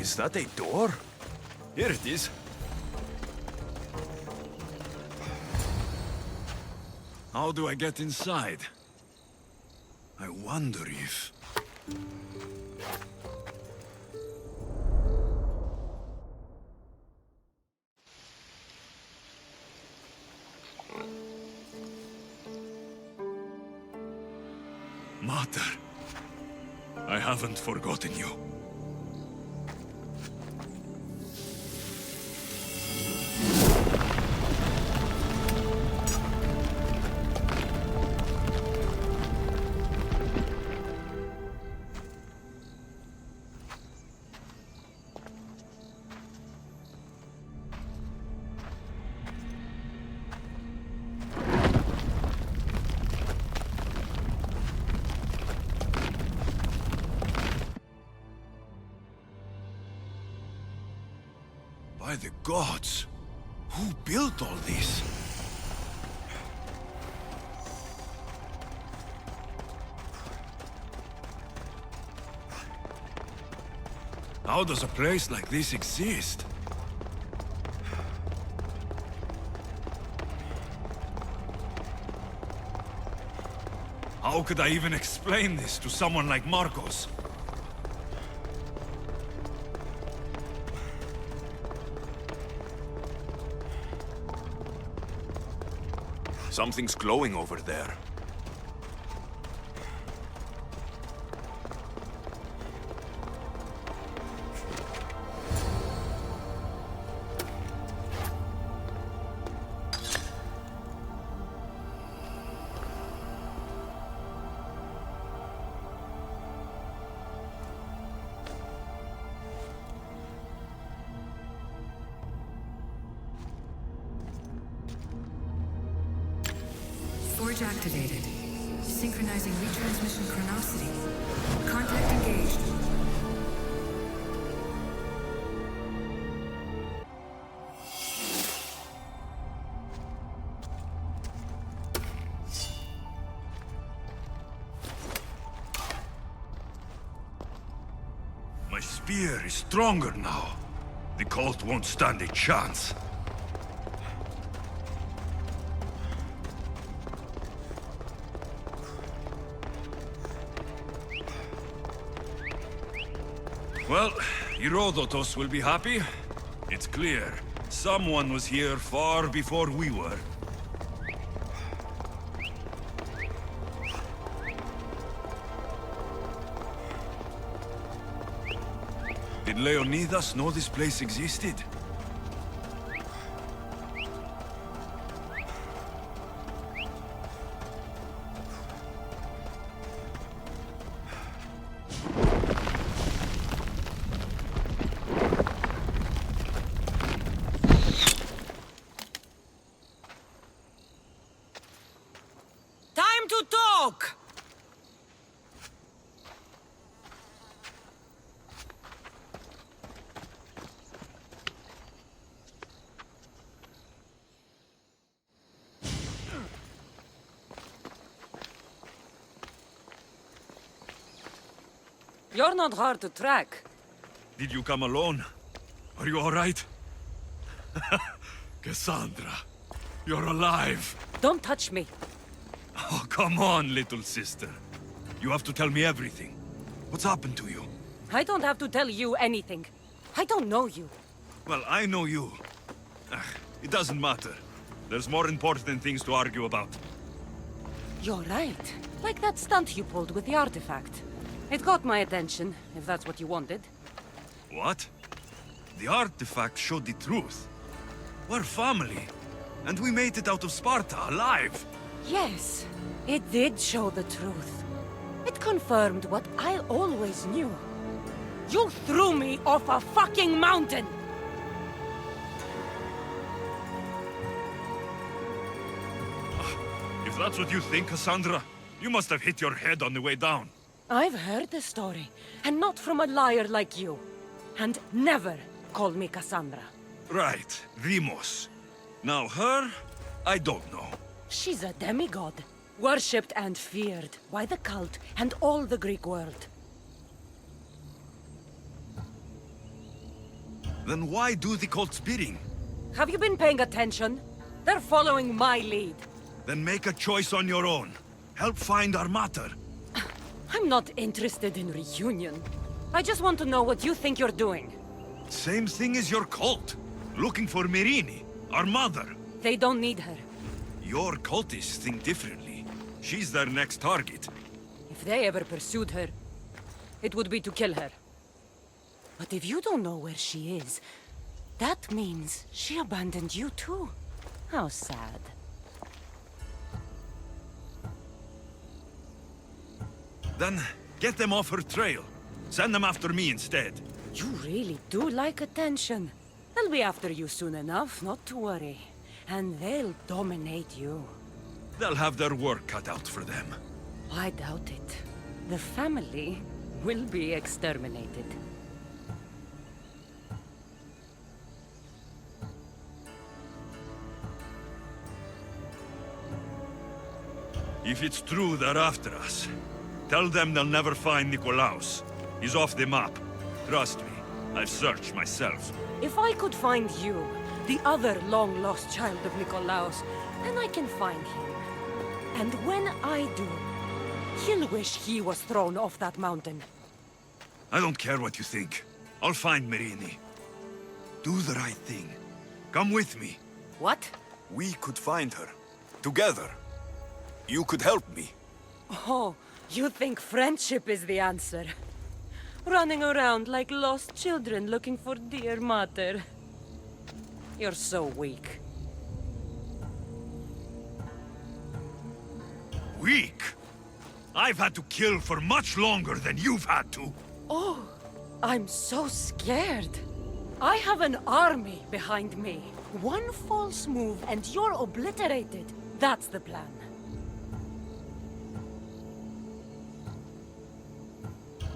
Is that a door? Here it is. How do I get inside? I wonder if... Mater, I haven't forgotten you. By the gods! Who built all this? How does a place like this exist? How could I even explain this to someone like Marcos? Something's glowing over there. Forge activated. Synchronizing retransmission chronicity. Contact engaged. My spear is stronger now. The cult won't stand a chance. Well, Herodotus will be happy. It's clear. Someone was here far before we were. Did Leonidas know this place existed? Time to talk! You're not hard to track. Did you come alone? Are you all right? Cassandra, you're alive. Don't touch me. Oh, come on, little sister. You have to tell me everything. What's happened to you? I don't have to tell you anything. I don't know you. Well, I know you. It doesn't matter. There's more important things to argue about. You're right. Like that stunt you pulled with the artifact. It got my attention, if that's what you wanted. What? The artifact showed the truth. We're family. And we made it out of Sparta, alive. Yes, it did show the truth. It confirmed what I always knew. You threw me off a fucking mountain! If that's what you think, Cassandra, you must have hit your head on the way down. I've heard the story, and not from a liar like you. And never call me Cassandra. Right, Demos. Now her, I don't know. She's a demigod, worshipped and feared by the cult and all the Greek world. Then why do the cult's bidding? Have you been paying attention? They're following my lead. Then make a choice on your own. Help find our mater. I'm not interested in reunion. I just want to know what you think you're doing. Same thing as your cult. Looking for Myrrine, our mother. They don't need her. Your cultists think differently. She's their next target. If they ever pursued her, it would be to kill her. But if you don't know where she is, that means she abandoned you too. How sad. Then get them off her trail. Send them after me instead. You really do like attention. They'll be after you soon enough, not to worry. And they'll dominate you. They'll have their work cut out for them. I doubt it. The family will be exterminated. If it's true they're after us, tell them they'll never find Nikolaos. He's off the map. Trust me, I've searched myself. If I could find you, the other long-lost child of Nikolaos, then I can find him. And when I do, he'll wish he was thrown off that mountain. I don't care what you think. I'll find Myrrine. Do the right thing. Come with me. What? We could find her. Together. You could help me. Oh, you think friendship is the answer? Running around like lost children looking for dear mother. You're so weak. Weak? I've had to kill for much longer than you've had to. Oh, I'm so scared. I have an army behind me. One false move and you're obliterated. That's the plan.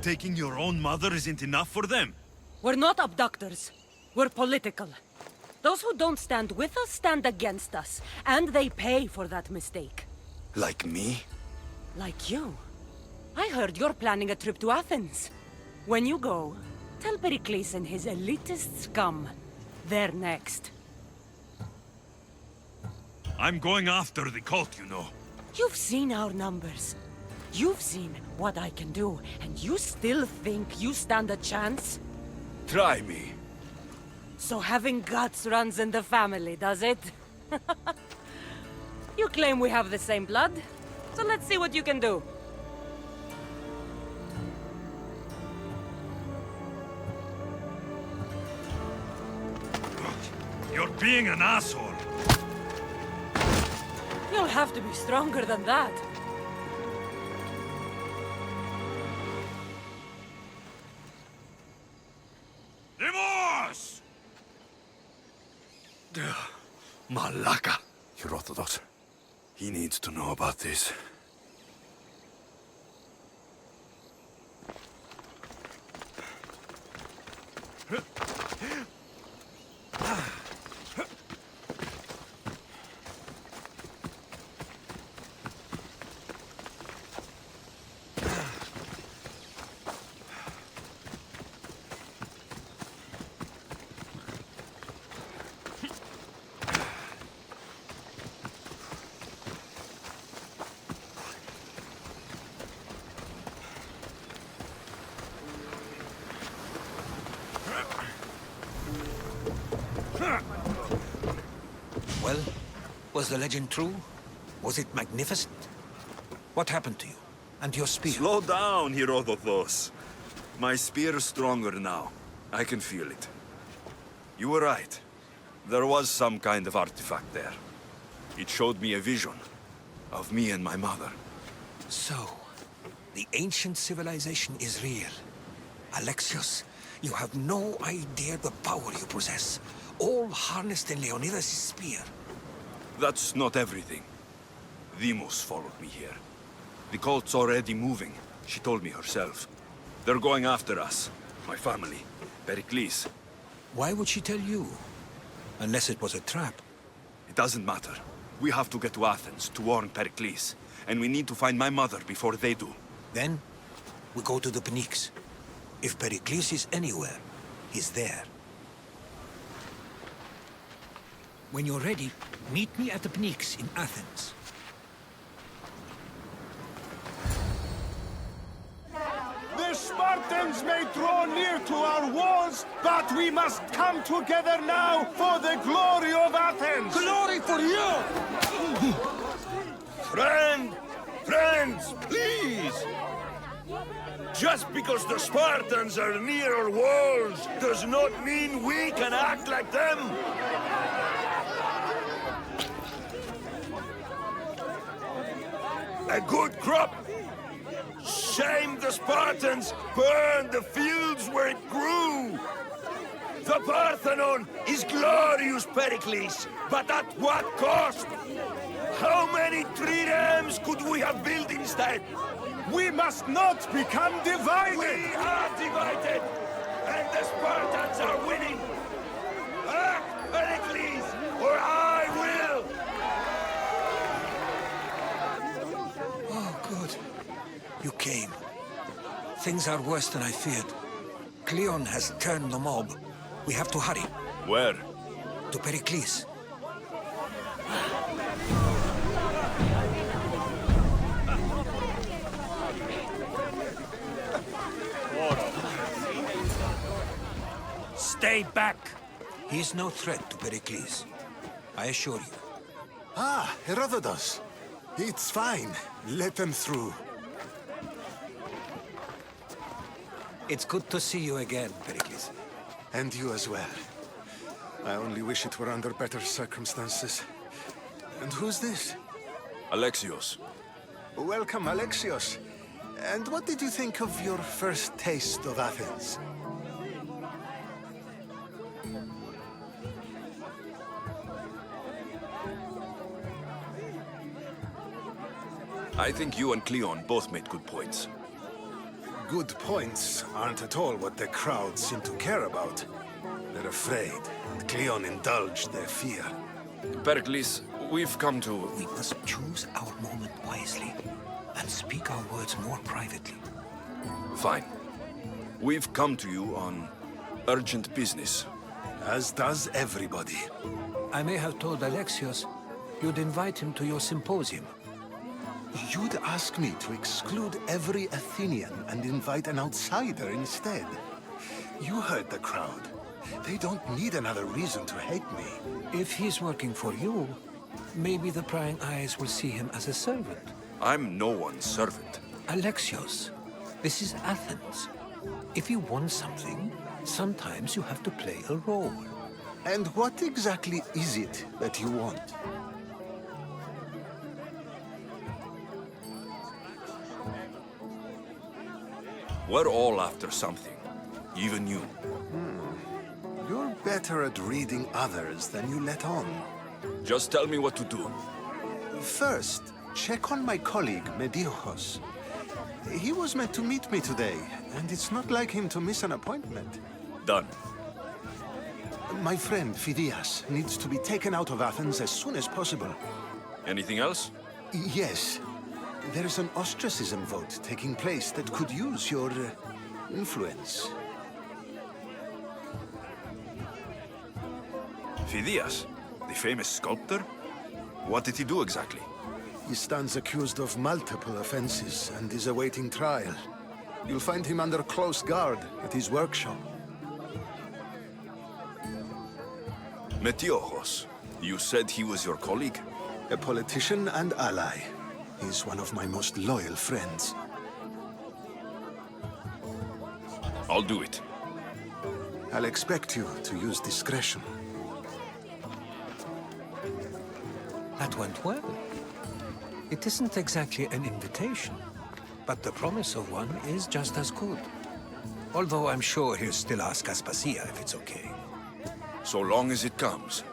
Taking your own mother isn't enough for them? We're not abductors. We're political. Those who don't stand with us stand against us. And they pay for that mistake. Like me? Like you. I heard you're planning a trip to Athens. When you go, tell Pericles and his elitist scum. They're next. I'm going after the cult, you know. You've seen our numbers. You've seen what I can do, and you still think you stand a chance? Try me. So having guts runs in the family, does it? You claim we have the same blood, so let's see what you can do. You're being an asshole. You'll have to be stronger than that. Demos! Malaka. Herodotus. He needs to know about this. Well, was the legend true? Was it magnificent? What happened to you? And your spear? Slow down, Herodotus. My spear's stronger now. I can feel it. You were right. There was some kind of artifact there. It showed me a vision of me and my mother. So, the ancient civilization is real. Alexios, you have no idea the power you possess. All harnessed in Leonidas' spear. That's not everything. Demos followed me here. The cult's already moving. She told me herself. They're going after us. My family. Pericles. Why would she tell you? Unless it was a trap. It doesn't matter. We have to get to Athens to warn Pericles. And we need to find my mother before they do. Then, we go to the Pnyx. If Pericles is anywhere, he's there. When you're ready, meet me at the Pnyx in Athens. The Spartans may draw near to our walls, but we must come together now for the glory of Athens! Glory for you! Friends, please! Just because the Spartans are near our walls does not mean we can act like them! A good crop! Shame the Spartans burned the fields where it grew! The Parthenon is glorious, Pericles, but at what cost? How many triremes could we have built instead? We must not become divided! We are divided, and the Spartans are winning! Act, Pericles, or I will! Oh, good. You came. Things are worse than I feared. Cleon has turned the mob. We have to hurry. Where? To Pericles. Stay back! He is no threat to Pericles. I assure you. Ah, Herodotus. It's fine. Let them through. It's good to see you again, Pericles. And you as well. I only wish it were under better circumstances. And who's this? Alexios. Welcome, Alexios. And what did you think of your first taste of Athens? I think you and Cleon both made good points. Good points aren't at all what the crowd seem to care about. They're afraid, and Cleon indulged their fear. Pericles, we've come to... We must choose our moment wisely and speak our words more privately. Fine. We've come to you on urgent business. As does everybody. I may have told Alexios you'd invite him to your symposium. You'd ask me to exclude every Athenian and invite an outsider instead. You heard the crowd. They don't need another reason to hate me. If he's working for you, maybe the prying eyes will see him as a servant. I'm no one's servant. Alexios, this is Athens. If you want something, sometimes you have to play a role. And what exactly is it that you want? We're all after something. Even you. You're better at reading others than you let on. Just tell me what to do. First, check on my colleague, Mediochos. He was meant to meet me today, and it's not like him to miss an appointment. Done. My friend, Phidias, needs to be taken out of Athens as soon as possible. Anything else? Yes. There's an ostracism vote taking place that could use your influence. Phidias, the famous sculptor? What did he do exactly? He stands accused of multiple offenses and is awaiting trial. You'll find him under close guard at his workshop. Metiochos, you said he was your colleague? A politician and ally. He's one of my most loyal friends. I'll do it. I'll expect you to use discretion. That went well. It isn't exactly an invitation, but the promise of one is just as good. Although I'm sure he'll still ask Aspasia if it's okay. So long as it comes.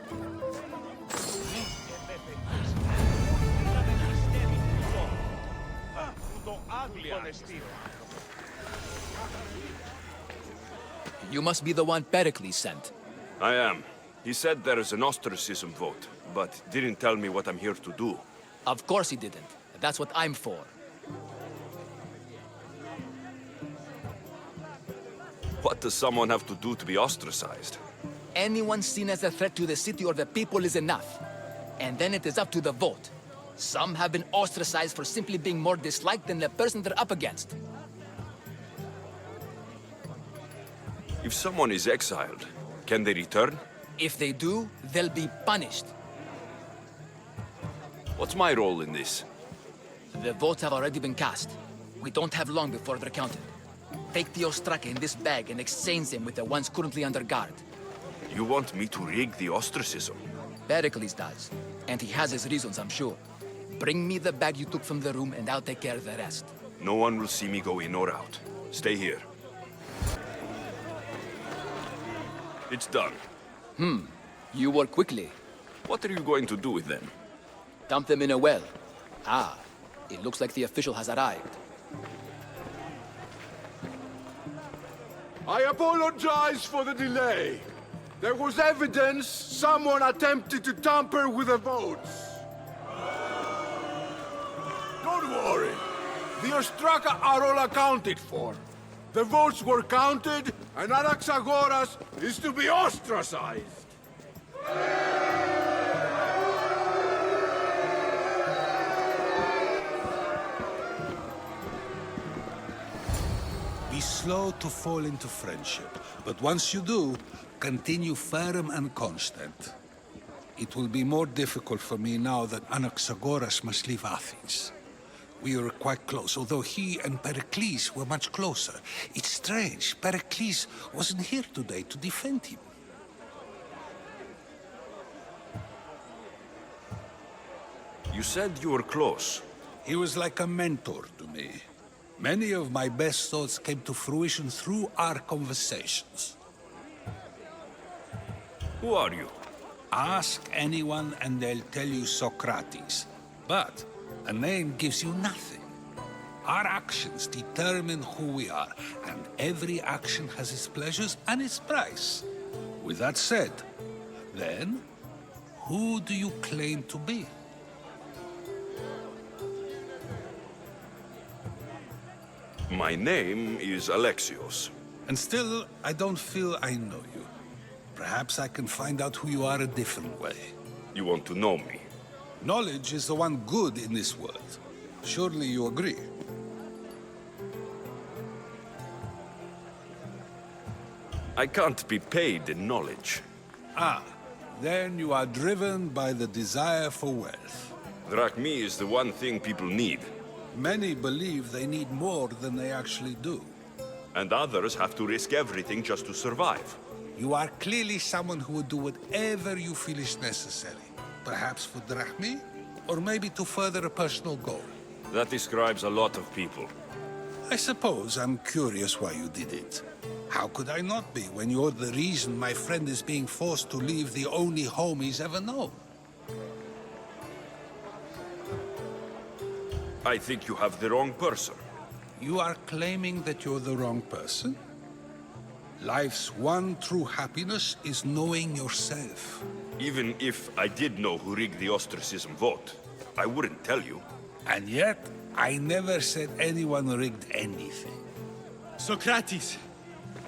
You must be the one Pericles sent. I am. He said there is an ostracism vote, but didn't tell me what I'm here to do. Of course he didn't. That's what I'm for. What does someone have to do to be ostracized? anyone seen as a threat to the city or the people is enough. And then it is up to the vote. Some have been ostracized for simply being more disliked than the person they're up against. If someone is exiled, can they return? If they do, they'll be punished. What's my role in this? The votes have already been cast. We don't have long before they're counted. Take the Ostraka in this bag and exchange them with the ones currently under guard. You want me to rig the ostracism? Pericles does. And he has his reasons, I'm sure. Bring me the bag you took from the room and I'll take care of the rest. No one will see me go in or out. Stay here. It's done. You work quickly. What are you going to do with them? Dump them in a well. Ah, it looks like the official has arrived. I apologize for the delay. There was evidence someone attempted to tamper with the votes. Don't worry. The Ostraka are all accounted for. The votes were counted, and Anaxagoras is to be ostracized. Be slow to fall into friendship, but once you do, continue firm and constant. It will be more difficult for me now that Anaxagoras must leave Athens. We were quite close, although he and Pericles were much closer. It's strange, Pericles wasn't here today to defend him. You said you were close. He was like a mentor to me. Many of my best thoughts came to fruition through our conversations. Who are you? Ask anyone and they'll tell you Socrates. But a name gives you nothing. Our actions determine who we are, and every action has its pleasures and its price. With that said, then, who do you claim to be? My name is Alexios. And still, I don't feel I know you. Perhaps I can find out who you are a different way. You want to know me? Knowledge is the one good in this world. Surely you agree? I can't be paid in knowledge. Ah, then you are driven by the desire for wealth. Drachmi is the one thing people need. Many believe they need more than they actually do. And others have to risk everything just to survive. You are clearly someone who would do whatever you feel is necessary. Perhaps for drachmi, or maybe to further a personal goal. That describes a lot of people. I suppose I'm curious why you did it. How could I not be when you're the reason my friend is being forced to leave the only home he's ever known? I think you have the wrong person. You are claiming that you're the wrong person? Life's one true happiness is knowing yourself. Even if I did know who rigged the ostracism vote, I wouldn't tell you. And yet, I never said anyone rigged anything. Socrates,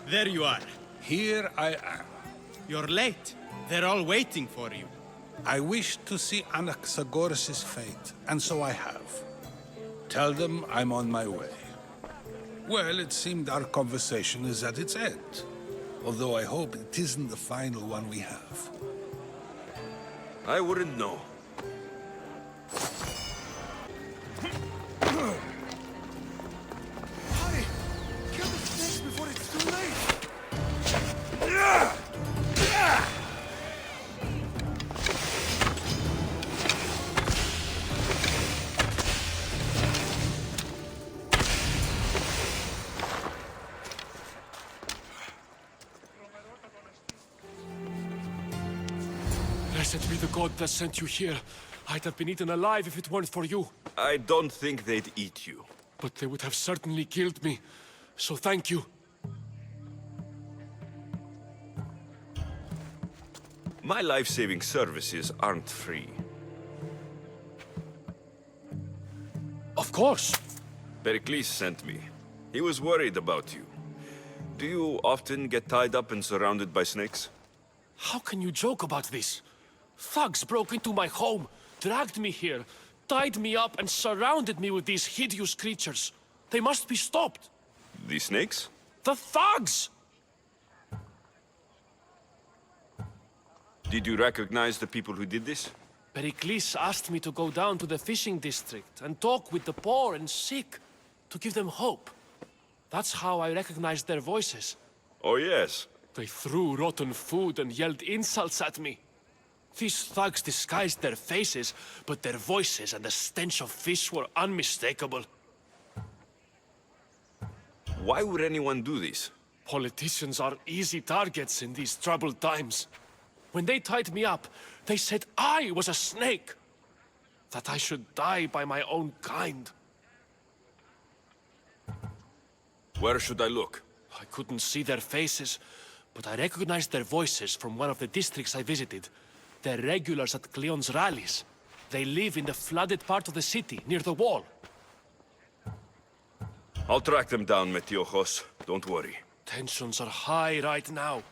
there you are. Here I am. You're late. They're all waiting for you. I wish to see Anaxagoras' fate, and so I have. Tell them I'm on my way. Well, it seemed our conversation is at its end. Although I hope it isn't the final one we have. I wouldn't know. Hurry! Kill the snakes before it's too late! Blessed be the god that sent you here. I'd have been eaten alive if it weren't for you. I don't think they'd eat you. But they would have certainly killed me. So thank you. My life-saving services aren't free. Of course. Pericles sent me. He was worried about you. Do you often get tied up and surrounded by snakes? How can you joke about this? Thugs broke into my home, dragged me here, tied me up and surrounded me with these hideous creatures. They must be stopped. The snakes? The thugs! Did you recognize the people who did this? Pericles asked me to go down to the fishing district and talk with the poor and sick, to give them hope. That's how I recognized their voices. Oh, yes. They threw rotten food and yelled insults at me. These thugs disguised their faces, but their voices and the stench of fish were unmistakable. Why would anyone do this? Politicians are easy targets in these troubled times. When they tied me up, they said I was a snake. That I should die by my own kind. Where should I look? I couldn't see their faces, but I recognized their voices from one of the districts I visited. They're regulars at Cleon's rallies. They live in the flooded part of the city, near the wall. I'll track them down, Metiojos. Don't worry. Tensions are high right now.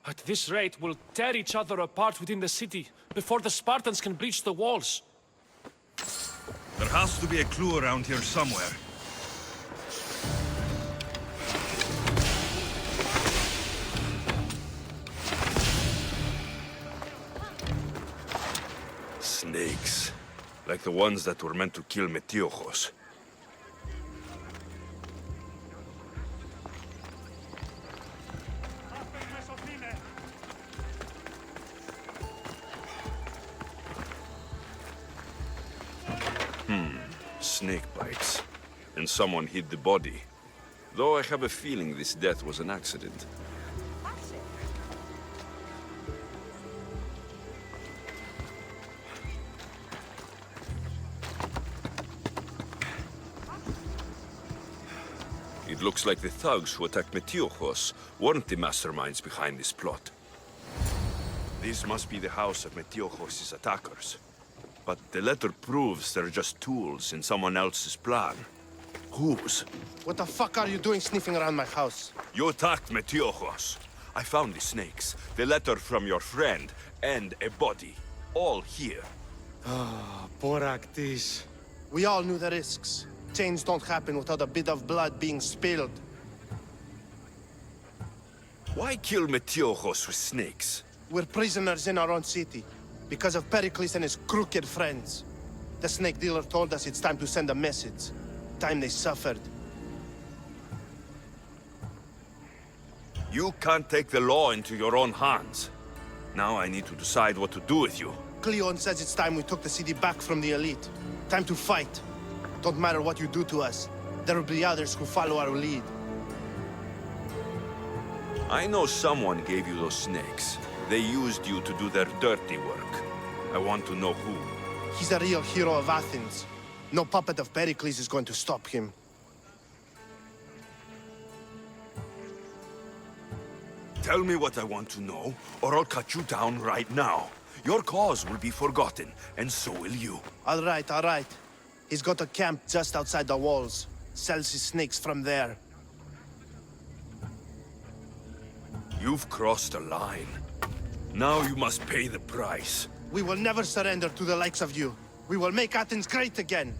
At this rate, we'll tear each other apart within the city, before the Spartans can breach the walls. There has to be a clue around here somewhere. Snakes. Like the ones that were meant to kill Metiojos. Snake bites. And someone hid the body. Though I have a feeling this death was an accident. It looks like the thugs who attacked Metiojos weren't the masterminds behind this plot. This must be the house of Metiojos' attackers. But the letter proves they're just tools in someone else's plan. Whose? What the fuck are you doing sniffing around my house? You attacked Metiojos. I found the snakes, the letter from your friend, and a body. All here. Boraktis. We all knew the risks. Change don't happen without a bit of blood being spilled. Why kill Metiojos with snakes? We're prisoners in our own city. Because of Pericles and his crooked friends. The snake dealer told us it's time to send a message. Time they suffered. You can't take the law into your own hands. Now I need to decide what to do with you. Cleon says it's time we took the city back from the elite. Time to fight. Don't matter what you do to us. There will be others who follow our lead. I know someone gave you those snakes. They used you to do their dirty work. I want to know who. He's a real hero of Athens. No puppet of Pericles is going to stop him. Tell me what I want to know, or I'll cut you down right now. Your cause will be forgotten, and so will you. All right. He's got a camp just outside the walls. Sells his snakes from there. You've crossed a line. Now you must pay the price. We will never surrender to the likes of you. We will make Athens great again.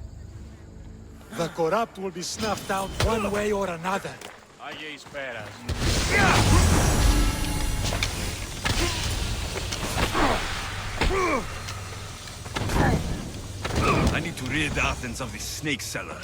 The corrupt will be snuffed out one way or another. I need to rid Athens of this snake seller.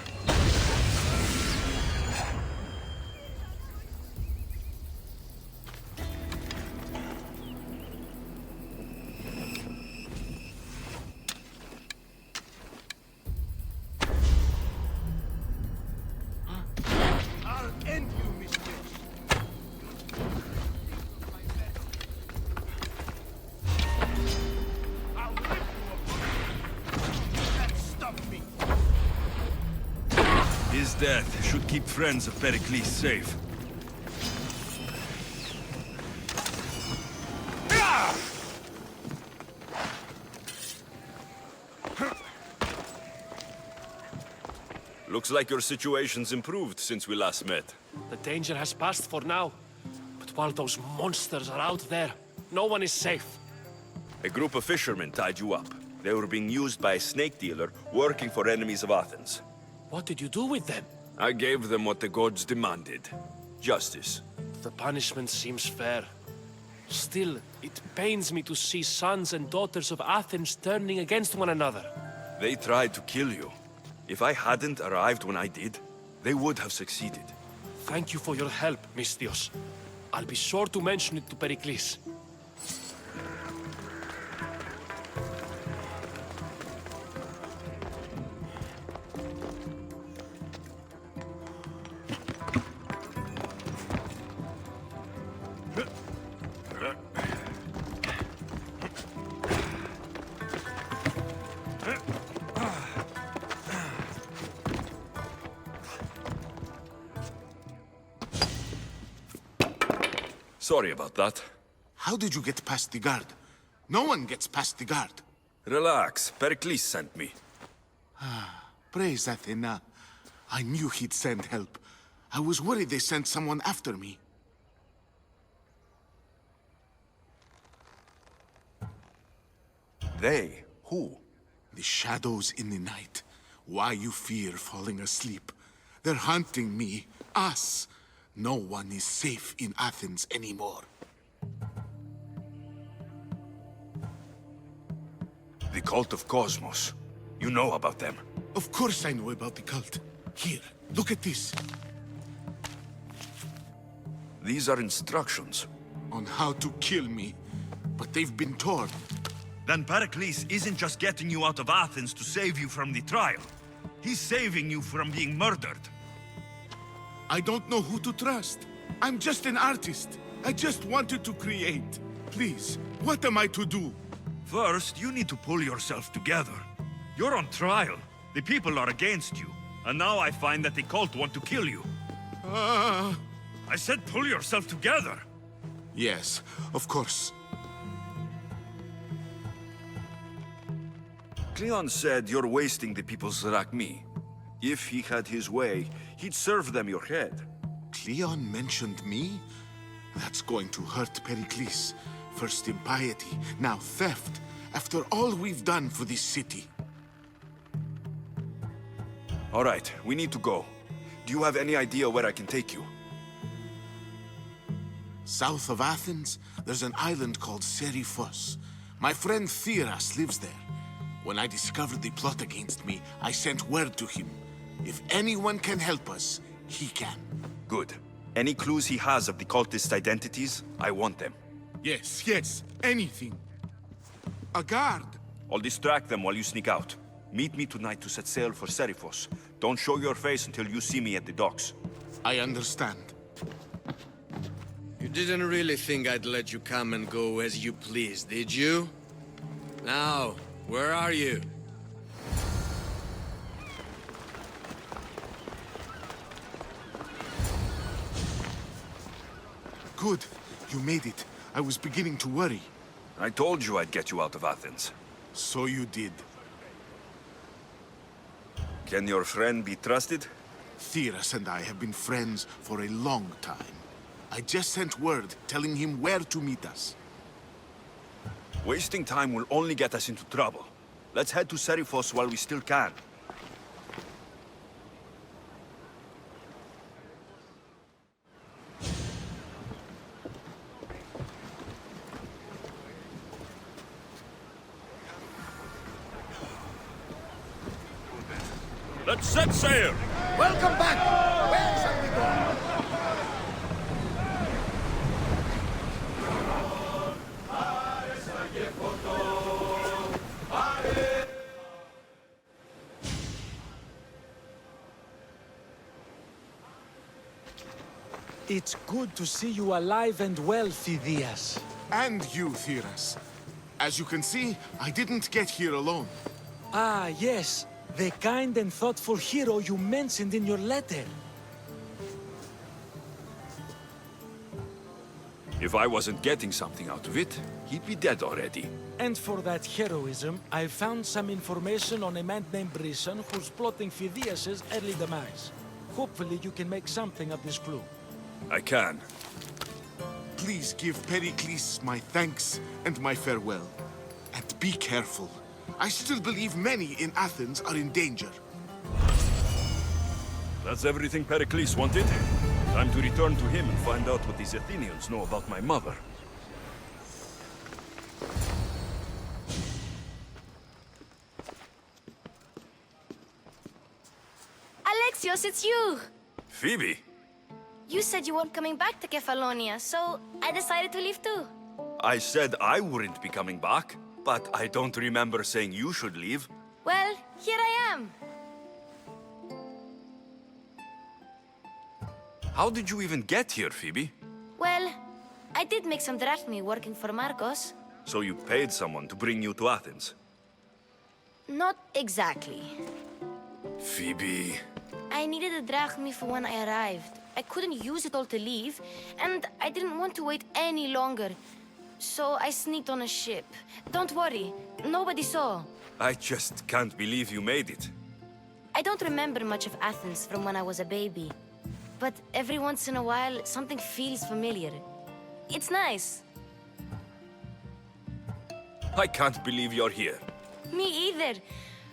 His death should keep friends of Pericles safe. Looks like your situation's improved since we last met. The danger has passed for now. But while those monsters are out there, No one is safe. A group of fishermen tied you up. They were being used by a snake dealer working for enemies of Athens. What did you do with them? I gave them what the gods demanded. Justice. The punishment seems fair. Still, it pains me to see sons and daughters of Athens turning against one another. They tried to kill you. If I hadn't arrived when I did, they would have succeeded. Thank you for your help, Misthios. I'll be sure to mention it to Pericles. Sorry about that. How did you get past the guard? No one gets past the guard. Relax. Pericles sent me. Praise Athena. I knew he'd send help. I was worried they sent someone after me. They? Who? The shadows in the night. Why you fear falling asleep. They're hunting me. Us. No one is safe in Athens anymore. The cult of Cosmos. You know about them. Of course I know about the cult. Here, look at this. These are instructions. On how to kill me. But they've been torn. Then Pericles isn't just getting you out of Athens to save you from the trial. He's saving you from being murdered. I don't know who to trust. I'm just an artist. I just wanted to create. Please, what am I to do? First, you need to pull yourself together. You're on trial. The people are against you. And now I find that the cult want to kill you. I said pull yourself together. Yes, of course. Cleon said you're wasting the people's Zrakmi. If he had his way, he'd serve them your head. Cleon mentioned me? That's going to hurt Pericles. First impiety, now theft. After all we've done for this city. All right, we need to go. Do you have any idea where I can take you? South of Athens, there's an island called Seriphos. My friend Theras lives there. When I discovered the plot against me, I sent word to him. If anyone can help us, he can. Good. Any clues he has of the cultists' identities, I want them. Yes, anything. A guard. I'll distract them while you sneak out. Meet me tonight to set sail for Seriphos. Don't show your face until you see me at the docks. I understand. You didn't really think I'd let you come and go as you please, did you? Now, where are you? Good. You made it. I was beginning to worry. I told you I'd get you out of Athens. So you did. Can your friend be trusted? Theras and I have been friends for a long time. I just sent word telling him where to meet us. Wasting time will only get us into trouble. Let's head to Seriphos while we still can. Let's set sail! Welcome back! Where shall we go? It's good to see you alive and well, Theseus. And you, Theras. As you can see, I didn't get here alone. Ah, yes. The kind and thoughtful hero you mentioned in your letter. If I wasn't getting something out of it, he'd be dead already. And for that heroism, I found some information on a man named Brisson who's plotting Theseus' early demise. Hopefully you can make something of this clue. I can. please give Pericles my thanks and my farewell. And be careful. I still believe many in Athens are in danger. That's everything Pericles wanted. Time to return to him and find out what these Athenians know about my mother. Alexios, it's you! Phoebe? You said you weren't coming back to Kefallonia, so I decided to leave too. I said I wouldn't be coming back, but I don't remember saying you should leave. Well, here I am. How did you even get here, Phoebe? Well, I did make some drachmi working for Marcos. So you paid someone to bring you to Athens? Not exactly. Phoebe... I needed a drachmi for when I arrived. I couldn't use it all to leave, and I didn't want to wait any longer. So I sneaked on a ship. Don't worry, nobody saw. I just can't believe you made it. I don't remember much of Athens from when I was a baby. But every once in a while, something feels familiar. It's nice. I can't believe you're here. Me either.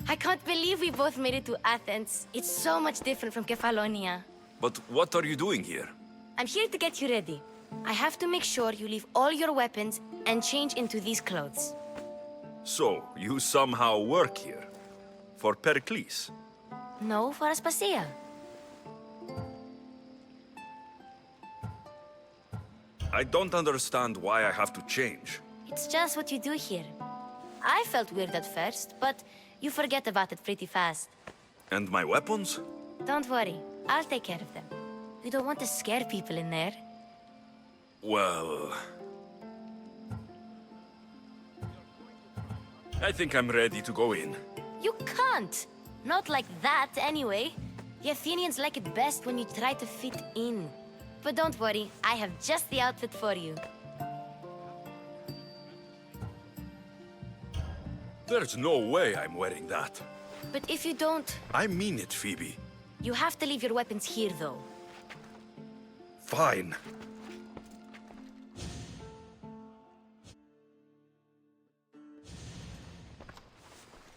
I can't believe we both made it to Athens. It's so much different from Kefallonia. But what are you doing here? I'm here to get you ready. I have to make sure you leave all your weapons and change into these clothes. So, you somehow work here? For Pericles? No, for Aspasia. I don't understand why I have to change. It's just what you do here. I felt weird at first, but you forget about it pretty fast. And my weapons? Don't worry, I'll take care of them. You don't want to scare people in there. Well... I think I'm ready to go in. You can't! Not like that, anyway. The Athenians like it best when you try to fit in. But don't worry, I have just the outfit for you. There's no way I'm wearing that. But if you don't... I mean it, Phoebe. You have to leave your weapons here, though. Fine.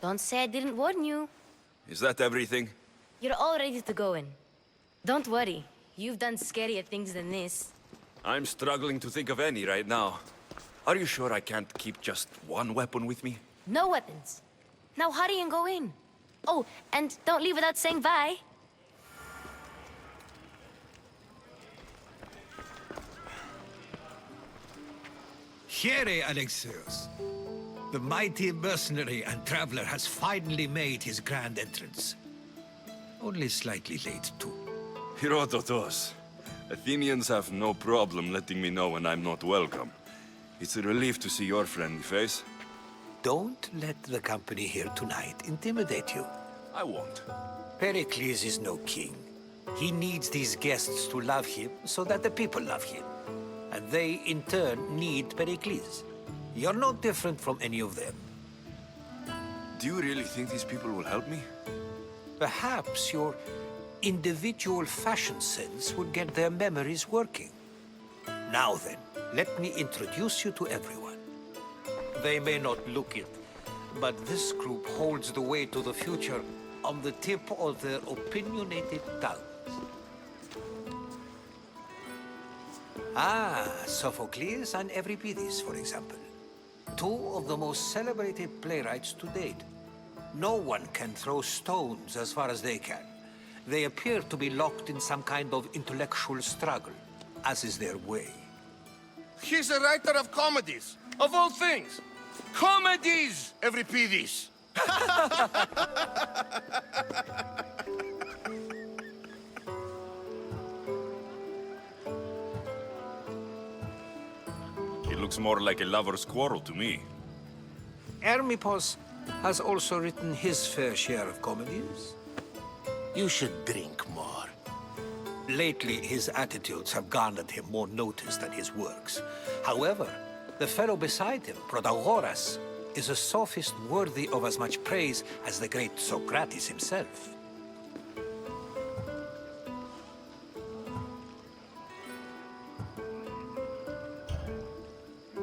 Don't say I didn't warn you. Is that everything? You're all ready to go in. Don't worry, you've done scarier things than this. I'm struggling to think of any right now. Are you sure I can't keep just one weapon with me? No weapons. Now hurry and go in. Oh, and don't leave without saying bye. Here, Alexios. The mighty mercenary and traveler has finally made his grand entrance. Only slightly late, too. Herodotus. Athenians have no problem letting me know when I'm not welcome. It's a relief to see your friendly face. Don't let the company here tonight intimidate you. I won't. Pericles is no king. He needs these guests to love him so that the people love him. And they, in turn, need Pericles. You're no different from any of them. Do you really think these people will help me? Perhaps your individual fashion sense would get their memories working. Now then, let me introduce you to everyone. They may not look it, but this group holds the way to the future on the tip of their opinionated tongues. Ah, Sophocles and Euripides, for example. Two of the most celebrated playwrights to date. No one can throw stones as far as they can. They appear to be locked in some kind of intellectual struggle, as is their way. He's a writer of comedies, of all things. Comedies, Euripides. It looks more like a lover's quarrel to me. Hermippos has also written his fair share of comedies. You should drink more. Lately, his attitudes have garnered him more notice than his works. However, the fellow beside him, Protagoras, is a sophist worthy of as much praise as the great Socrates himself.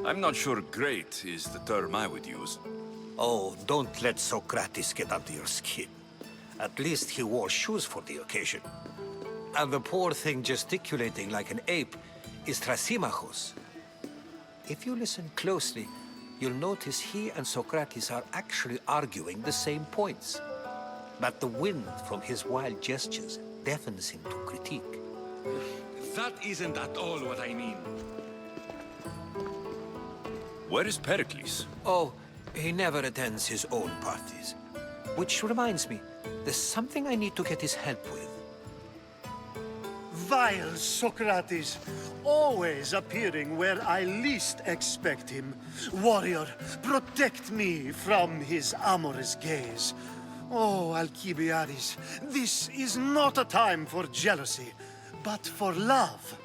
I'm not sure great is the term I would use. Oh, don't let Socrates get under your skin. At least he wore shoes for the occasion. And the poor thing gesticulating like an ape is Thrasymachos. If you listen closely, you'll notice he and Socrates are actually arguing the same points. But the wind from his wild gestures deafens him to critique. That isn't at all what I mean. Where is Pericles? Oh, he never attends his own parties. Which reminds me, there's something I need to get his help with. Vile Socrates, always appearing where I least expect him. Warrior, protect me from his amorous gaze. Oh, Alcibiades, this is not a time for jealousy, but for love.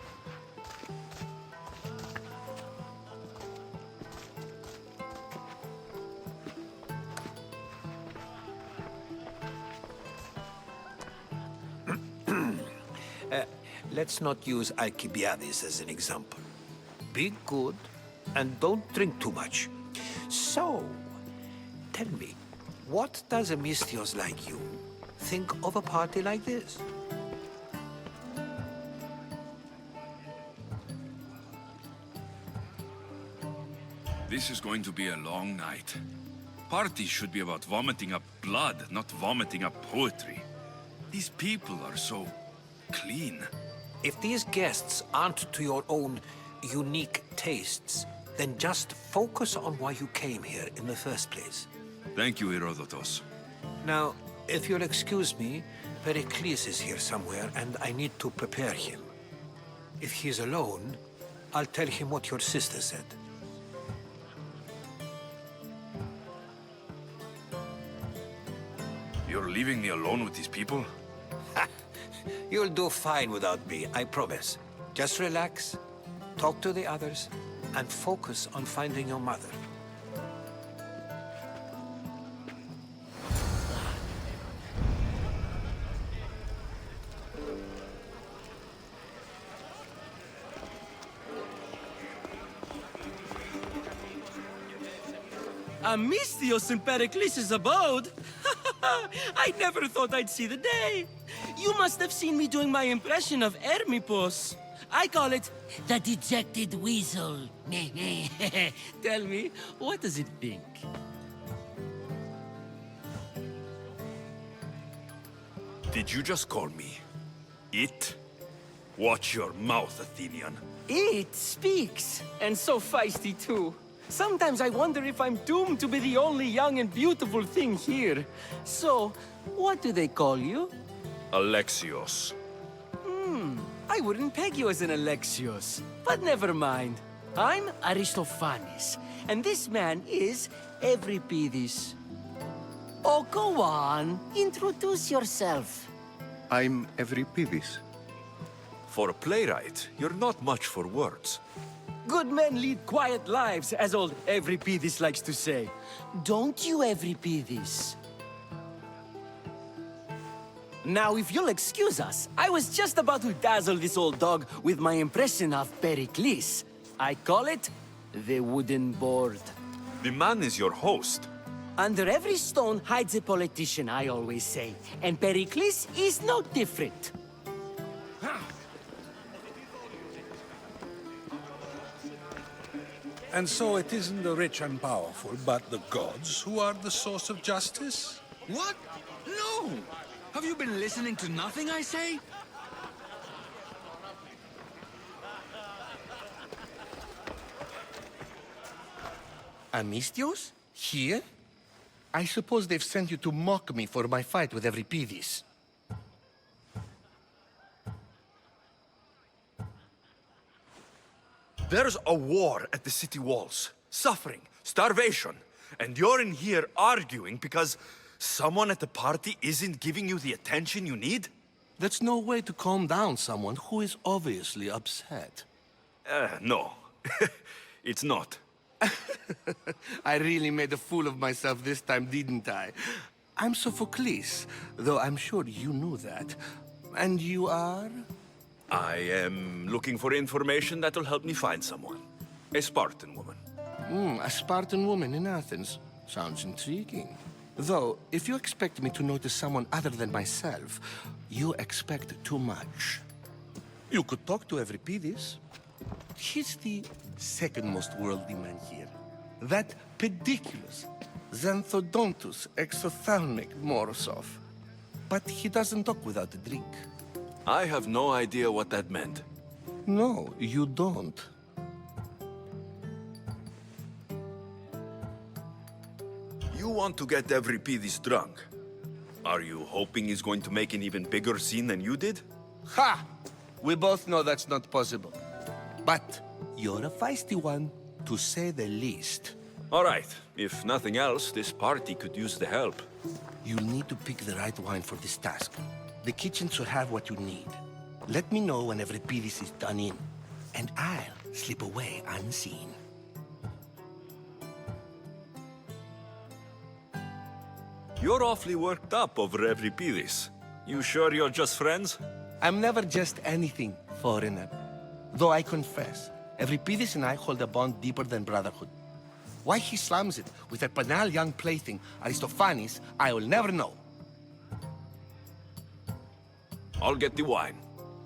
Let's not use Alcibiades as an example. Be good and don't drink too much. So, tell me, what does a Misthios like you think of a party like this? This is going to be a long night. Parties should be about vomiting up blood, not vomiting up poetry. These people are so clean. If these guests aren't to your own unique tastes, then just focus on why you came here in the first place. Thank you, Herodotus. Now, if you'll excuse me, Pericles is here somewhere, and I need to prepare him. If he's alone, I'll tell him what your sister said. You're leaving me alone with these people? You'll do fine without me, I promise. Just relax, talk to the others, and focus on finding your mother. A Misthios in Pericles' abode? I never thought I'd see the day. You must have seen me doing my impression of Hermippus. I call it the dejected weasel. Tell me, what does it think? Did you just call me it? Watch your mouth, Athenian. It speaks, and so feisty too. Sometimes I wonder if I'm doomed to be the only young and beautiful thing here. So, what do they call you? Alexios. I wouldn't peg you as an Alexios, but never mind. I'm Aristophanes, and this man is Euripides. Oh, go on. Introduce yourself. I'm Euripides. For a playwright, you're not much for words. Good men lead quiet lives, as old Euripides likes to say. Don't you, Euripides? Now, if you'll excuse us, I was just about to dazzle this old dog with my impression of Pericles. I call it the wooden board. The man is your host. Under every stone hides a politician, I always say. And Pericles is no different. And so it isn't the rich and powerful, but the gods who are the source of justice? What? No! Have you been listening to nothing I say? Amistios? Here? I suppose they've sent you to mock me for my fight with Euripides. There's a war at the city walls. Suffering, starvation. And you're in here arguing because someone at the party isn't giving you the attention you need? That's no way to calm down someone who is obviously upset. No. It's not. I really made a fool of myself this time, didn't I? I'm Sophocles, though I'm sure you knew that. And you are? I am looking for information that will help me find someone. A Spartan woman. A Spartan woman in Athens. Sounds intriguing. Though, if you expect me to notice someone other than myself, you expect too much. You could talk to Euripides. He's the second most worldly man here. That pediculous, Xanthodontus exophthalmic Morosov. But he doesn't talk without a drink. I have no idea what that meant. No, you don't. You want to get Euripides drunk. Are you hoping he's going to make an even bigger scene than you did? Ha! We both know that's not possible. But you're a feisty one, to say the least. All right. If nothing else, this party could use the help. You'll need to pick the right wine for this task. The kitchen should have what you need. Let me know when Euripides is done in, and I'll slip away unseen. You're awfully worked up over Euripides. You sure you're just friends? I'm never just anything, foreigner. Though I confess, Euripides and I hold a bond deeper than brotherhood. Why he slams it with that banal young plaything, Aristophanes, I will never know. I'll get the wine.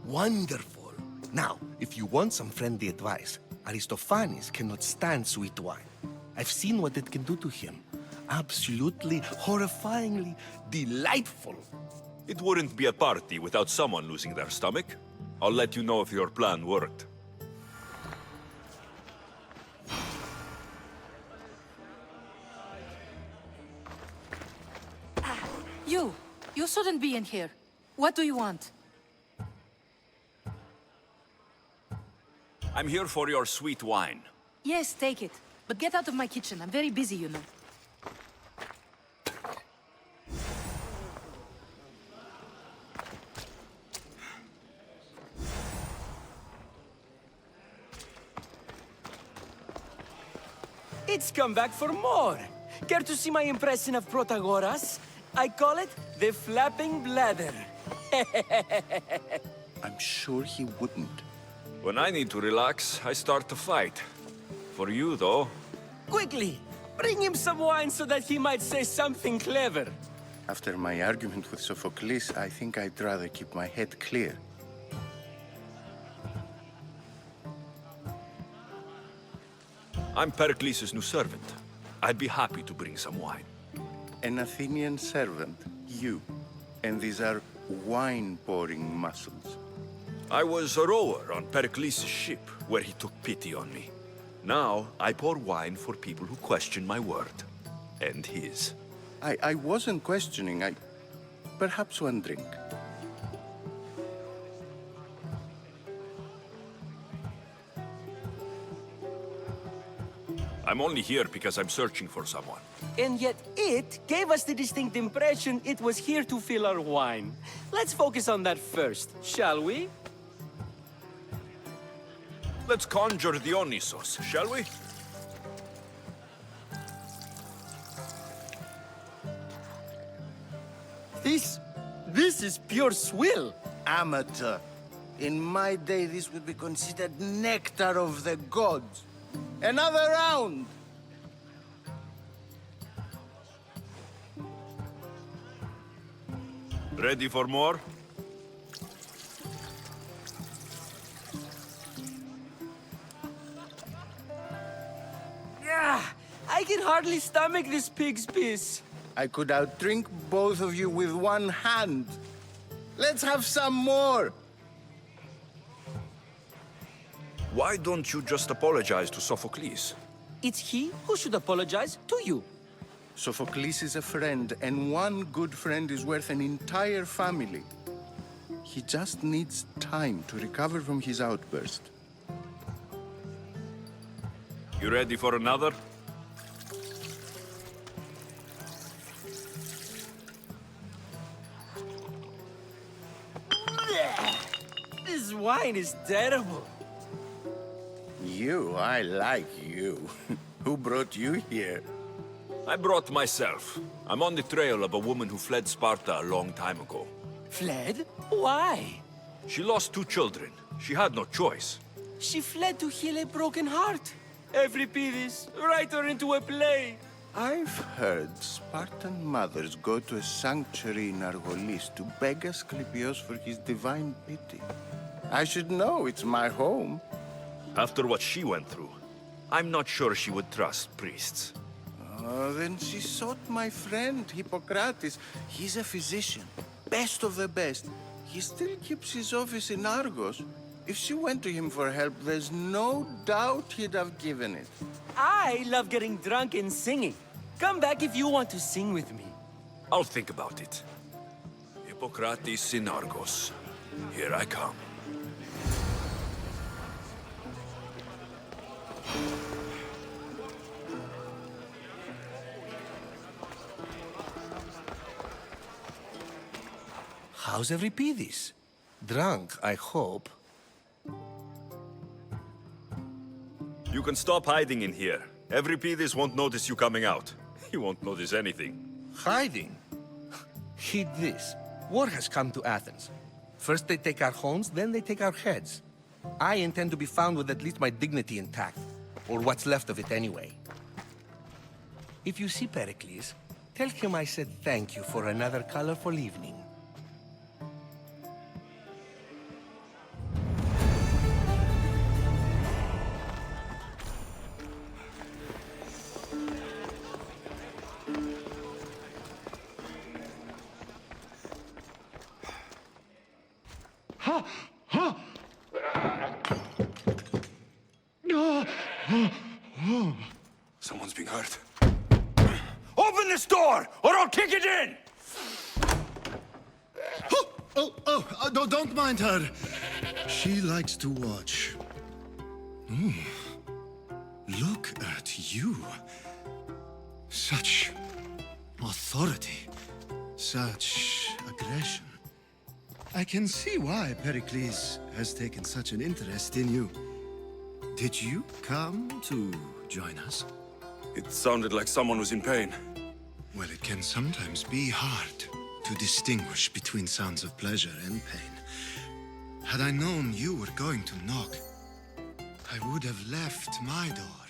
Wonderful. Now, if you want some friendly advice, Aristophanes cannot stand sweet wine. I've seen what it can do to him. Absolutely, horrifyingly delightful. It wouldn't be a party without someone losing their stomach. I'll let you know if your plan worked. You shouldn't be in here. What do you want? I'm here for your sweet wine. Yes, take it. But get out of my kitchen. I'm very busy, you know. It's come back for more. Care to see my impression of Protagoras? I call it the flapping bladder. I'm sure he wouldn't. When I need to relax, I start to fight. For you, though... Quickly! Bring him some wine so that he might say something clever. After my argument with Sophocles, I think I'd rather keep my head clear. I'm Pericles' new servant. I'd be happy to bring some wine. An Athenian servant, you. And these are wine-pouring muscles. I was a rower on Pericles' ship, where he took pity on me. Now, I pour wine for people who question my word. And his. I wasn't questioning. Perhaps one drink. I'm only here because I'm searching for someone. And yet it gave us the distinct impression it was here to fill our wine. Let's focus on that first, shall we? Let's conjure Dionysos, shall we? This is pure swill. Amateur. In my day, this would be considered nectar of the gods. Another round! Ready for more? I can hardly stomach this pig's piss. I could outdrink both of you with one hand. Let's have some more! Why don't you just apologize to Sophocles? It's he who should apologize to you. Sophocles is a friend, and one good friend is worth an entire family. He just needs time to recover from his outburst. You ready for another? This wine is terrible. You, I like you. Who brought you here? I brought myself. I'm on the trail of a woman who fled Sparta a long time ago. Fled? Why? She lost 2 children. She had no choice. She fled to heal a broken heart. Euripides, write her into a play. I've heard Spartan mothers go to a sanctuary in Argolis to beg Asclepios for his divine pity. I should know, it's my home. After what she went through, I'm not sure she would trust priests. Oh, then she sought my friend, Hippocrates. He's a physician, best of the best. He still keeps his office in Argos. If she went to him for help, there's no doubt he'd have given it. I love getting drunk and singing. Come back if you want to sing with me. I'll think about it. Hippocrates in Argos. Here I come. How's Euripides? Drunk, I hope. You can stop hiding in here. Euripides won't notice you coming out. He won't notice anything. Hiding? Heed this. War has come to Athens. First they take our homes, then they take our heads. I intend to be found with at least my dignity intact. Or what's left of it anyway. If you see Pericles, tell him I said thank you for another colorful evening. Someone's being hurt. Open this door, or I'll kick it in! Don't mind her. She likes to watch. Look at you. Such authority. Such aggression. I can see why Pericles has taken such an interest in you. Did you come to join us? It sounded like someone was in pain. Well, it can sometimes be hard to distinguish between sounds of pleasure and pain. Had I known you were going to knock, I would have left my door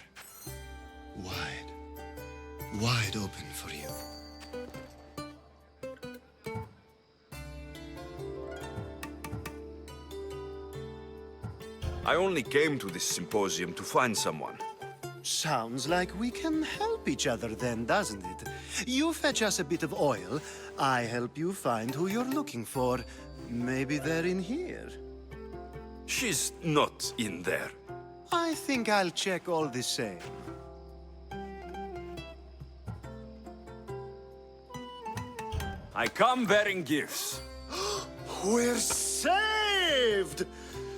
wide open for you. I only came to this symposium to find someone. Sounds like we can help each other then, doesn't it? You fetch us a bit of oil, I help you find who you're looking for. Maybe they're in here. She's not in there. I think I'll check all the same. I come bearing gifts. We're saved!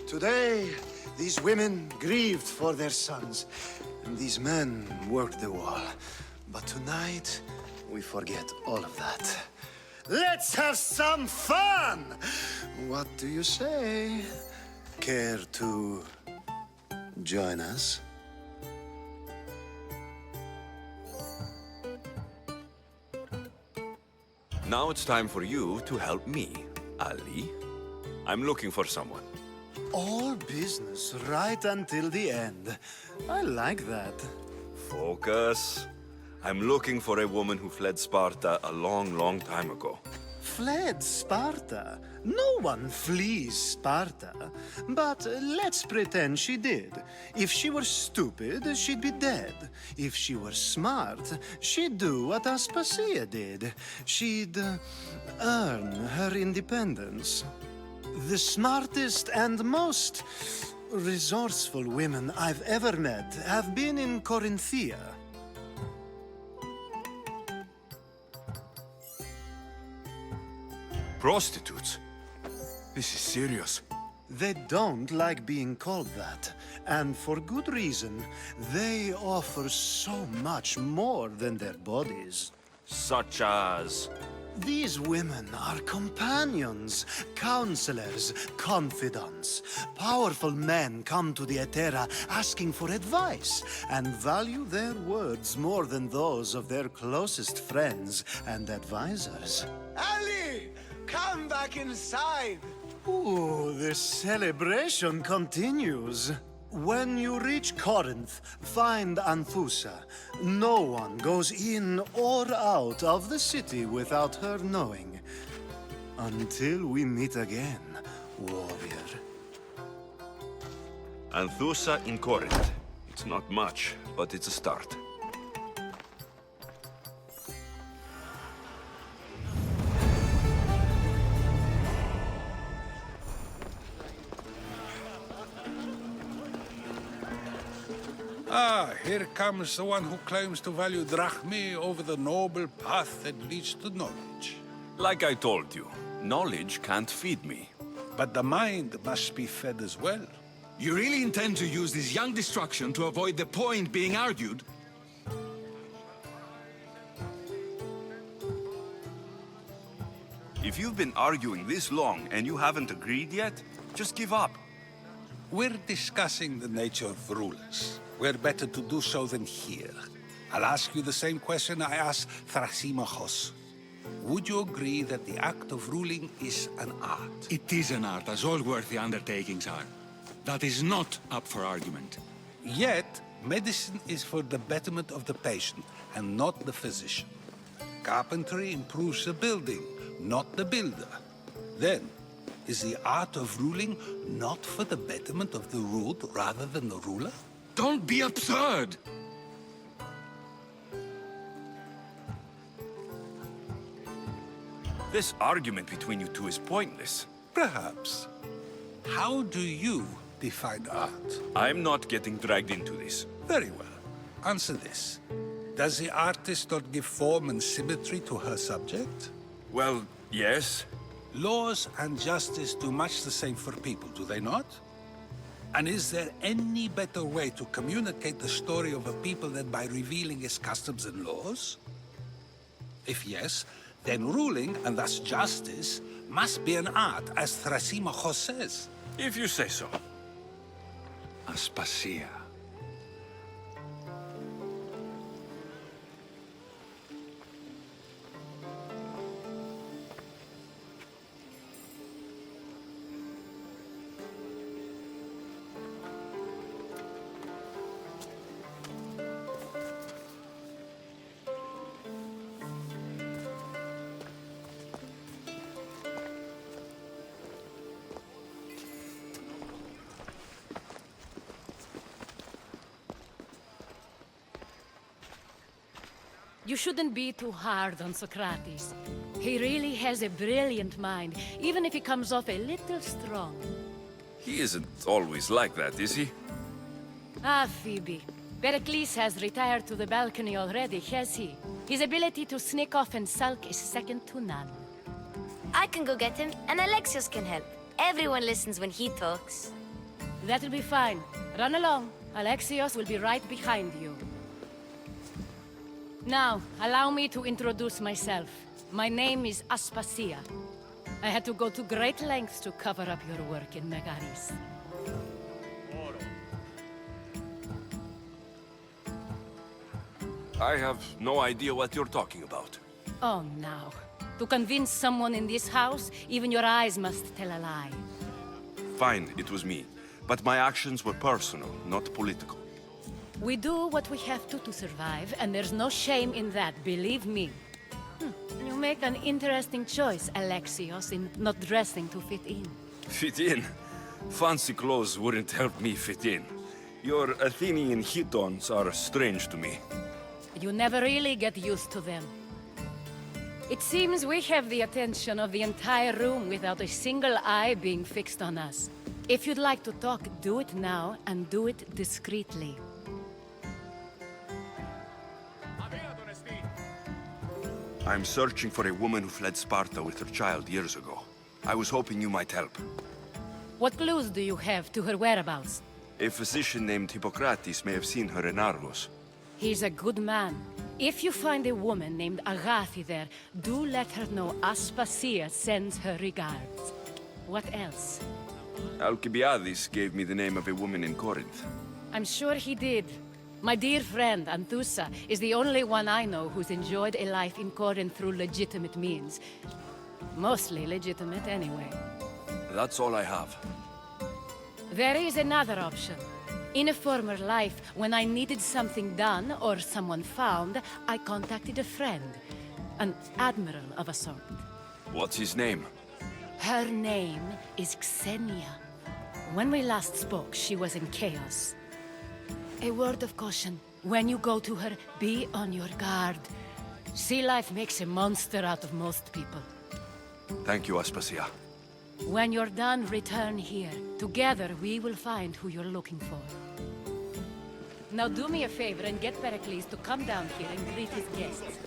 Today, these women grieved for their sons, and these men worked the wall. But tonight, we forget all of that. Let's have some fun! What do you say? Care to join us? Now it's time for you to help me, Ali. I'm looking for someone. All business right until the end. I like that. Focus. I'm looking for a woman who fled Sparta a long, long time ago. Fled Sparta? No one flees Sparta. But let's pretend she did. If she were stupid, she'd be dead. If she were smart, she'd do what Aspasia did. She'd earn her independence. The smartest and most resourceful women I've ever met have been in Corinthia. Prostitutes? This is serious. They don't like being called that, and for good reason. They offer so much more than their bodies. Such as? These women are companions, counselors, confidants. Powerful men come to the Attika asking for advice and value their words more than those of their closest friends and advisors. Ali! Come back inside! Ooh, the celebration continues. When you reach Corinth, find Anthusa. No one goes in or out of the city without her knowing. Until we meet again, warrior. Anthusa in Corinth. It's not much, but it's a start. Ah, here comes the one who claims to value drachmae over the noble path that leads to knowledge. Like I told you, knowledge can't feed me. But the mind must be fed as well. You really intend to use this young destruction to avoid the point being argued? If you've been arguing this long and you haven't agreed yet, just give up. We're discussing the nature of rulers. Where better to do so than here? I'll ask you the same question I asked Thrasymachos. Would you agree that the act of ruling is an art? It is an art, as all worthy undertakings are. That is not up for argument. Yet, medicine is for the betterment of the patient, and not the physician. Carpentry improves the building, not the builder. Then, is the art of ruling not for the betterment of the ruled rather than the ruler? Don't be absurd! This argument between you two is pointless. Perhaps. How do you define art? I'm not getting dragged into this. Very well. Answer this. Does the artist not give form and symmetry to her subject? Well, yes. Laws and justice do much the same for people, do they not? And is there any better way to communicate the story of a people than by revealing its customs and laws? If yes, then ruling, and thus justice, must be an art, as Thrasymachos says. If you say so. Aspasia. You shouldn't be too hard on Socrates. He really has a brilliant mind, even if he comes off a little strong. He isn't always like that, is he? Ah, Phoebe. Pericles has retired to the balcony already, has he? His ability to sneak off and sulk is second to none. I can go get him, and Alexios can help. Everyone listens when he talks. That'll be fine. Run along. Alexios will be right behind you. Now, allow me to introduce myself. My name is Aspasia. I had to go to great lengths to cover up your work in Megaris. I have no idea what you're talking about. Oh, now. To convince someone in this house, even your eyes must tell a lie. Fine, it was me. But my actions were personal, not political. We do what we have to survive, and there's no shame in that, believe me. You make an interesting choice, Alexios, in not dressing to fit in. Fit in? Fancy clothes wouldn't help me fit in. Your Athenian chitons are strange to me. You never really get used to them. It seems we have the attention of the entire room without a single eye being fixed on us. If you'd like to talk, do it now, and do it discreetly. I'm searching for a woman who fled Sparta with her child years ago. I was hoping you might help. What clues do you have to her whereabouts? A physician named Hippocrates may have seen her in Argos. He's a good man. If you find a woman named Agathi there, do let her know Aspasia sends her regards. What else? Alcibiades gave me the name of a woman in Corinth. I'm sure he did. My dear friend, Anthusa, is the only one I know who's enjoyed a life in Corinth through legitimate means. Mostly legitimate, anyway. That's all I have. There is another option. In a former life, when I needed something done or someone found, I contacted a friend. An admiral of a sort. What's his name? Her name is Xenia. When we last spoke, she was in chaos. A word of caution. When you go to her, be on your guard. Sea life makes a monster out of most people. Thank you, Aspasia. When you're done, return here. Together, we will find who you're looking for. Now do me a favor and get Pericles to come down here and greet his guests.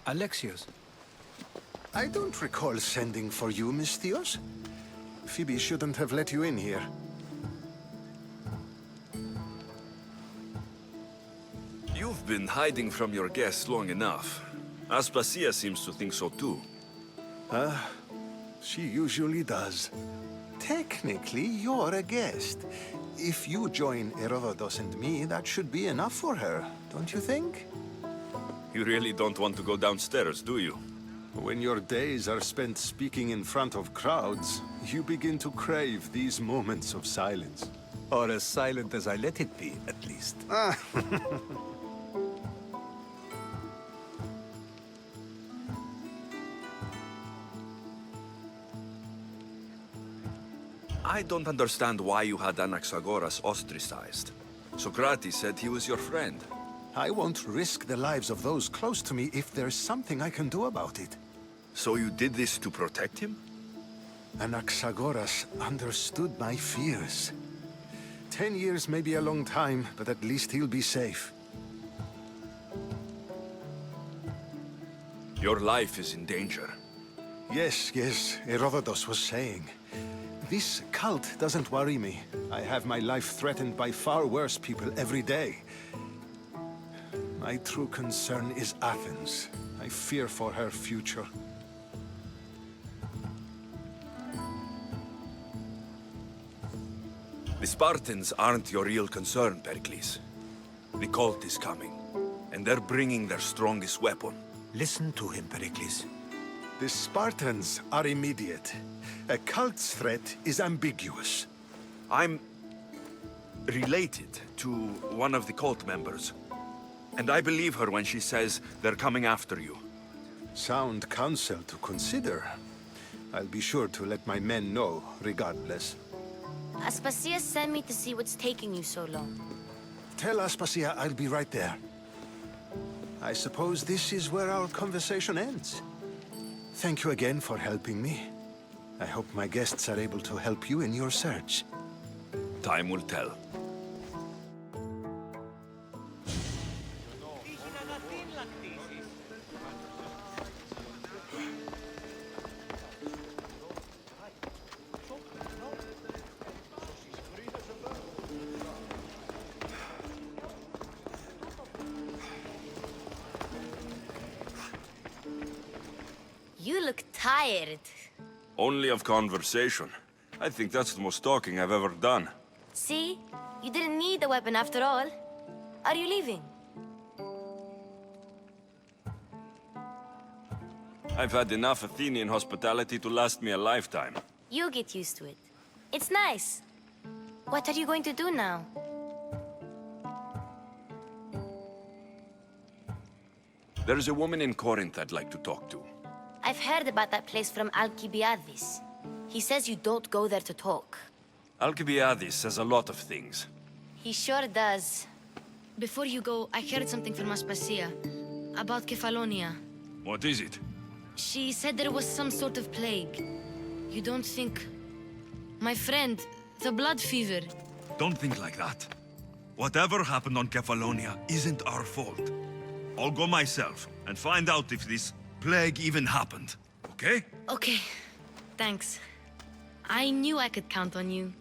Alexios. I don't recall sending for you, Miss Theos. Phoebe shouldn't have let you in here. You've been hiding from your guests long enough. Aspasia seems to think so too. She usually does. Technically, you're a guest. If you join Herodotus and me, that should be enough for her, don't you think? You really don't want to go downstairs, do you? When your days are spent speaking in front of crowds, you begin to crave these moments of silence. Or as silent as I let it be, at least. I don't understand why you had Anaxagoras ostracized. Socrates said he was your friend. I won't risk the lives of those close to me if there's something I can do about it. So you did this to protect him? Anaxagoras understood my fears. 10 years may be a long time, but at least he'll be safe. Your life is in danger. Yes, Herodotus was saying. This cult doesn't worry me. I have my life threatened by far worse people every day. My true concern is Athens. I fear for her future. The Spartans aren't your real concern, Pericles. The cult is coming, and they're bringing their strongest weapon. Listen to him, Pericles. The Spartans are immediate. A cult's threat is ambiguous. I'm related to one of the cult members. And I believe her when she says they're coming after you. Sound counsel to consider. I'll be sure to let my men know, regardless. Aspasia sent me to see what's taking you so long. Tell Aspasia I'll be right there. I suppose this is where our conversation ends. Thank you again for helping me. I hope my guests are able to help you in your search. Time will tell. You look tired. Only of conversation. I think that's the most talking I've ever done. See? You didn't need the weapon after all. Are you leaving? I've had enough Athenian hospitality to last me a lifetime. You get used to it. It's nice. What are you going to do now? There's a woman in Corinth I'd like to talk to. I've heard about that place from Alcibiades. He says you don't go there to talk. Alcibiades says a lot of things. He sure does. Before you go, I heard something from Aspasia about Kefallonia. What is it? She said there was some sort of plague. You don't think... My friend, the blood fever. Don't think like that. Whatever happened on Kefallonia isn't our fault. I'll go myself and find out if this plague even happened, okay? Okay. Thanks. I knew I could count on you.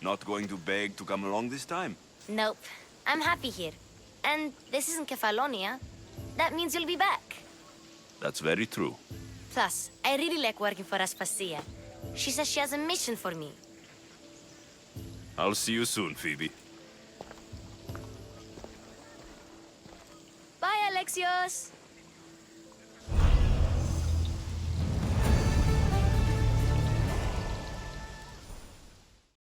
Not going to beg to come along this time? Nope. I'm happy here. And this isn't Kefallonia. That means you'll be back. That's very true. Plus, I really like working for Aspasia. She says she has a mission for me. I'll see you soon, Phoebe. Bye, Alexios!